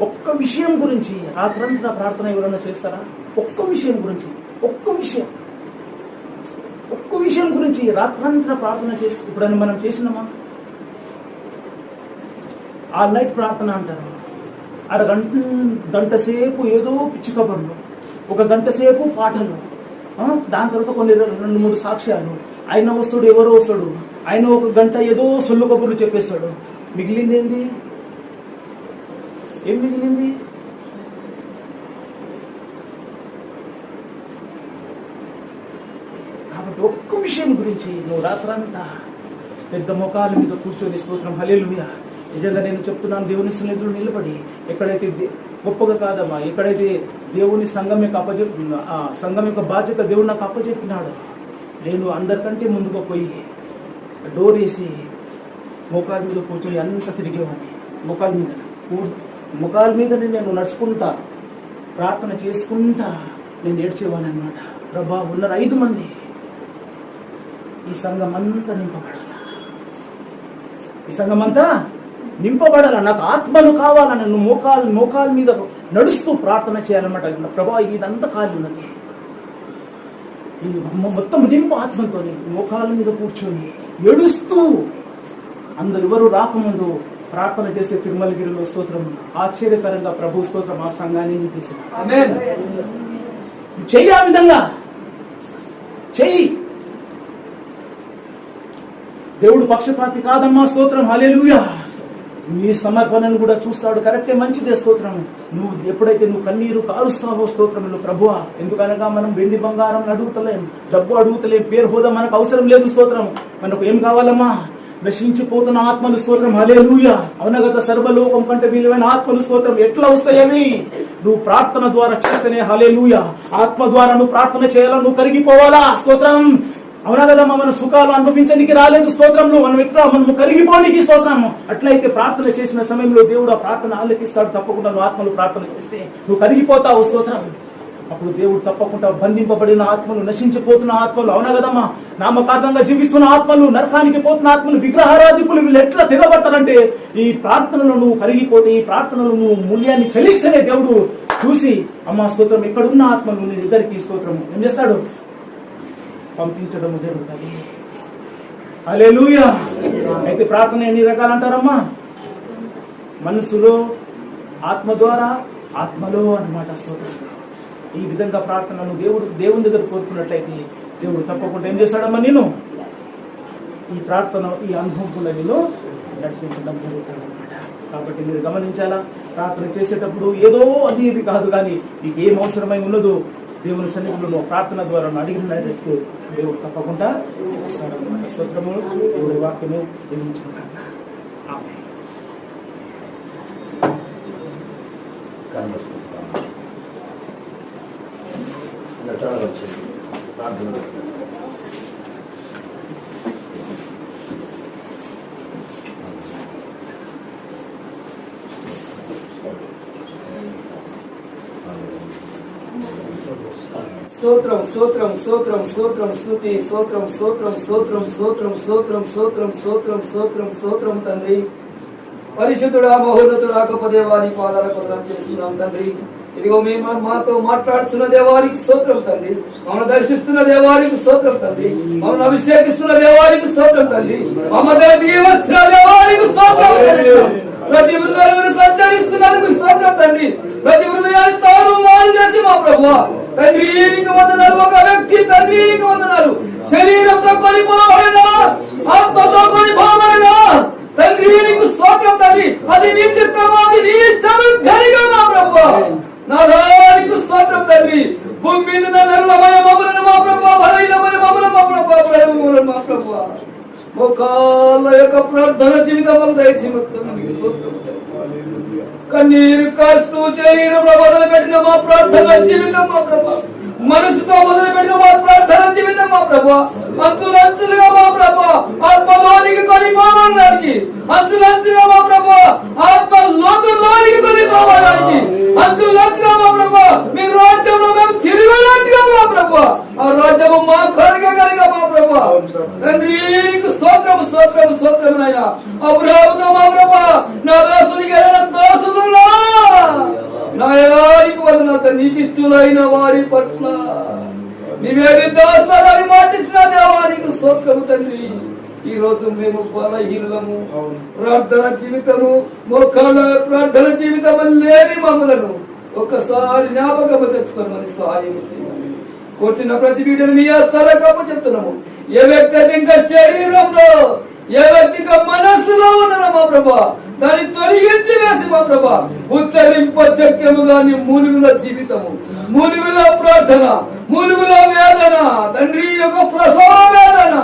[SPEAKER 2] ఒక్క విషయం గురించి రాత్రంతా ప్రార్థన ఎవరైనా చేస్తారా? ఒక్క విషయం గురించి, ఒక్క విషయం గురించి రాత్రంతా ప్రార్థన చేసి ఇప్పుడని మనం చేసినామా? ఆల్ నైట్ ప్రార్థన అంటారు. గంట సేపు ఏదో పిచ్చి కబుర్లు, 1 గంట సేపు పాటలు, దాని తర్వాత కొన్ని 2-3 సాక్ష్యాలు. ఆయన వస్తాడు, ఎవరో వస్తాడు, ఆయన 1 గంట ఏదో సొల్లు కబుర్లు చెప్పేస్తాడు. మిగిలింది ఏంది? ఏం మిగిలింది? కాబట్టి ఒక్క విషయం గురించి నువ్వు రాత్రంతా పెద్ద మొఖాల మీద కూర్చొని స్తోత్రం, హల్లెలూయా. నిజంగా నేను చెప్తున్నాను, దేవుని సన్నిధిలో నిలబడి ఎక్కడైతే గొప్పగా కాదమ్మా, ఎక్కడైతే దేవుని సంఘం యొక్క సంఘం యొక్క బాధ్యత దేవుడు నాకు అప్పచెప్పినాడు, నేను అందరికంటే ముందుగా పోయి డోర్ వేసి మోకాల మీద కూర్చొని అంతా తిరిగేవాడిని. ముఖాల మీద నేను నడుచుకుంటా ప్రార్థన చేసుకుంటా నేను ఏడ్చేవాడిని అన్నమాట. ప్రభా, ఉన్న 5 మంది ఈ సంఘం అంతా నింపబడాలా, ఈ సంఘం అంతా నింపబడాలా, నాకు ఆత్మలు కావాలా, నన్ను మోకాల మీద నడుస్తూ ప్రార్థన చేయాలన్నమాట. ప్రభా, ఇదంతా ఖాళీ ఉన్నది, ఇది మొత్తం నింపు ఆత్మతో. మోకాల మీద కూర్చొని ఏడుస్తూ అందరు ఎవరు రాకముందు ప్రార్థన చేస్తే తిరుమలగిరిలో స్తోత్రం ఆశ్చర్యకరంగా ప్రభు స్తోత్రం ఆ సంఘాన్ని నింపేసింది. చెయ్యి, ఆ విధంగా చెయ్యి. దేవుడు పక్షపాతి కాదమ్మా. స్తోత్రం, హల్లెలూయా. నీ సమర్పణను కూడా చూస్తాడు. కరెక్టే, మంచిదే. స్తోత్రం. నువ్వు ఎప్పుడైతే నువ్వు కన్నీరు కారుస్తావో స్తోత్రంలో ప్రభువా, ఎందుకనగా మనం వెండి బంగారం అడుగుతలేం, డబ్బు అడుగుతలేం, పేరు హోదా మనకు అవసరం లేదు. స్తోత్రం. మనకు ఏం కావాలమ్మా? నశించిపోతున్న ఆత్మలు. స్తోత్రం, హల్లెలూయా. అవునగత సర్వలోకం కంటే విలువైన ఆత్మలు. స్తోత్రం. ఎట్లా వస్తాయవి? నువ్వు ప్రార్థన ద్వారా చేస్తేనే. హల్లెలూయా. ఆత్మ ద్వారా నువ్వు ప్రార్థన చేయాలా, నువ్వు కరిగిపోవాలా. స్తోత్రం. అవునా కదమ్మా? మన సుఖాలు అనుభవించడానికి రాలేదు. స్తోత్రంలో మనం ఎట్లా మనము కరిగిపోనికి. స్తోత్రం. అట్లయితే ప్రార్థన చేసిన సమయంలో దేవుడు ఆ ప్రార్థన ఆలకిస్తాడు. తప్పకుండా నువ్వు ఆత్మలు ప్రార్థన చేస్తే నువ్వు కరిగిపోతావు. స్తోత్రం. అప్పుడు దేవుడు తప్పకుండా బంధింపబడిన ఆత్మలు, నశించిపోతున్న ఆత్మలు, అవునా కదమ్మా, నామకార్థంగా జీవిస్తున్న ఆత్మలు, నరకానికి పోతున్న ఆత్మలు, విగ్రహారాధికులు, వీళ్ళు ఎట్లా తెగబడతారంటే ఈ ప్రార్థనలో నువ్వు కరిగిపోతే, ఈ ప్రార్థనలో నువ్వు మూల్యాన్ని చెల్లిస్తేనే దేవుడు చూసి అమ్మ స్తోత్రం, ఎక్కడున్న ఆత్మను నీ దగ్గరికి స్తోత్రము ఏం చేస్తాడు? పంపించడం జరుగుతుంది. హల్లెలూయా. అయితే ప్రార్థన ఎన్ని రకాలు అంటారమ్మా? మనసులో, ఆత్మ ద్వారా, ఆత్మలో అన్నమాట. స్తోత్రం. ఈ విధంగా ప్రార్థనను దేవుని దగ్గర కోరుకున్నట్లయితే దేవుడు తప్పకుండా ఏం చేస్తాడమ్మా? నేను ఈ ప్రార్థన, ఈ అనుభవంలో నేను నడిపించడం జరుగుతుంది అన్నమాట. కాబట్టి మీరు గమనించాలా, ప్రార్థన చేసేటప్పుడు ఏదో అది ఇది కాదు, కానీ మీకు ఏం అవసరమై ఉన్నదో దేవుని సన్నిధిలో ప్రార్థన ద్వారా అడిగినట్టు దేవుడు తప్పకుండా ఇస్తాడన్నమాట. స్తోత్రము. దేవుడి వాక్యము దీవించుకుంటాం.
[SPEAKER 3] స్తోత్రం స్తోత్రం స్తోత్రం స్తోత్రం స్తుతి స్తోత్రం స్తోత్రం స్తోత్రం స్తోత్రం స్తోత్రం స్తోత్రం స్తోత్రం స్తోత్రం స్తోత్రం తండ్రి. పరిశుద్ధుడా, మహోన్నతుడా, గొప్ప దేవానికి పాదాల కొలనం చేస్తున్నాం తండ్రి. ఇదిగో మేము మాతో మాట్లాడుతున్న దేవానికి స్తోత్రం తండ్రి. మమ్మల్ని దర్శిస్తున్న దేవానికి స్తోత్రం తండ్రి. మమ్మల్ని అభిషేకిస్తున్న దేవానికి స్తోత్రం తండ్రి. మమ్మల్ని వచ్చిన దేవానికి స్తోత్రం తండ్రి. ప్రతి హృదయాలను సంచరిస్తున్నందుకు స్తోత్రం తండ్రి. ప్రతి హృదయాన్ని తాను మారు చేసి మా ప్రభువా తండ్రి నీకు వందనాలు. ఒక వ్యక్తి తండ్రి నీకు వందనాలు. శరీరంతో కొనిపోబడగా, ఆత్మతో కొనిపోబడగా తండ్రి నీకు స్తోత్రం తండ్రి. అది నీ చిత్తము, అది నీ ఇష్టము కలిగా మా ప్రభువా నా దానికి స్తోత్రం తండ్రి. భూమి మీద నరులమైన మమ్మలను మా ప్రభువా, బలహీనమైన మమ్మలను మా ప్రభువా, బలహీనమైన మా ప్రభువా మోకాళ్ళ యొక్క ప్రార్థన జీవితం మాకు దయచేయమని కన్నీరు కాస్తూ శరీరంలో మొదలుపెట్టిన మా ప్రార్థన జీవితం మా ప్రభా, మనసుతో మొదలుపెట్టిన మా ప్రార్థన జీవితం మా ప్రభా, అంచులంచులుగా మా ప్రభా ఆత్మలోనికి కొనిపోవడానికి, అంచులంచులుగా మా ప్రభా ఆత్మ లోతుల్లోనికి కొనిపోవడానికి, అంచులంచుగా మా ప్రభా మీ రాజ్యంలో మేము తిరగనట్టుగా మా ప్రభా, ఆ రాజ్యము మా కలగగలిగా మా ప్రభా నీకు స్తోత్రం స్తోత్రం స్తోత్రం నాయన. అబ్రాహాముతో మా ప్రభా నా దాసునికి ఏదైనా దోసుదులా నాయానికి వదనంత నీకు ఇష్టలైన వారి పట్ల నీవేది దాస్తారని మాటించిన దేవానికి స్తోత్రము తండ్రి. ఈ రోజు మేము బలహీనులము, ప్రార్థన జీవితము మోకాళ్ళ ప్రార్థన జీవితం లేని మమ్మలను ఒక్కసారి జ్ఞాపకము తెచ్చుకొని మరి సహాయం చేయాలి. కూర్చున్న ప్రతి వీడిని మీ స్థలకము చెప్తున్నాము. ఏ వ్యక్తి అయితే ఇంకా శరీరంలో, ఏ వ్యక్తిగా మనస్సులో ఉన్నారో మా ప్రభా దాన్ని తొలగించి వేసి మా ప్రభా ఉత్తరింప చక్యము గాని మూలుగుల జీవితము, మూలుగుల ప్రార్థన, మూలుగుల వేదన తండ్రి యొక్క ప్రసవ వేదన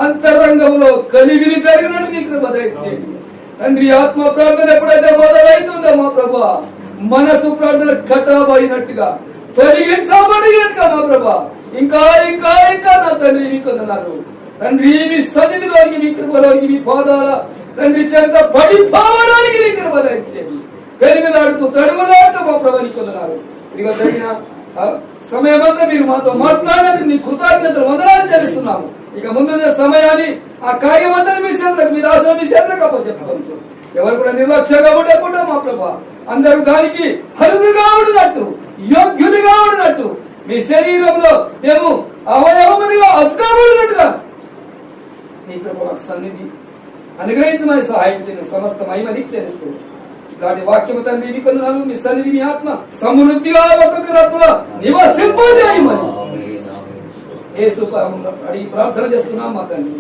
[SPEAKER 3] అంతరంగంలో కలిగిరి జరిగినట్టు మీ కృప దయచేయండి తండ్రి. ఆత్మ ప్రార్థన ఎప్పుడైతే మొదలైతుందో మా ప్రభా మనసు ప్రార్థన కటాబైనట్టుగా తొలగించబడినట్టుగా మా ప్రభా ఇంకా ఇంకా ఇంకా నా తండ్రి మీకు అన్నారు తండ్రి. మీ సన్నిధిలోకి మీ కృపలోకి మీ పాదాల తండ్రి చెంత పడిపోవడానికి మీ కృప దయచేయండి. పెరుగులాడుతూ తడుగులాడుతూ మా ప్రభా నీకు అన్నారు. ఇదిగో తగిన సమయమంతా మీరు మాతో మాట్లాడినందుకు నీ కృతజ్ఞతలు వందనాలు చెల్లిస్తున్నాము. ఇక ముందున్న సమయాన్ని ఆ కార్యమంతా మీ చేతులకు, మీ దాసులు మీ చేతులకు అప్పచెప్పవచ్చు. ఎవరు కూడా నిర్లక్ష్యంగా ఉండకుండా మా ప్రభా అందరూ దానికి అరుదుగా ఉండినట్టు, యోగ్యుడిగా ఉండినట్టు, మీ శరీరంలో మేము అవయవమునిగా అతుకబడినట్టుగా నీ కృప సన్నిధి అనుగ్రహించమని సహాయం చేయండి. సమస్త మహిమ నీకు చేస్తూ ఇలాంటి వాక్యము తండ్రి మీ కొందరు మీ సన్నిధి మీ ఆత్మ సమృద్ధిగా ఒక్కొక్కరి ఆత్మ నివసింపజేయమని యేసు అడిగి ప్రార్థన చేస్తున్నాం మా తండ్రి.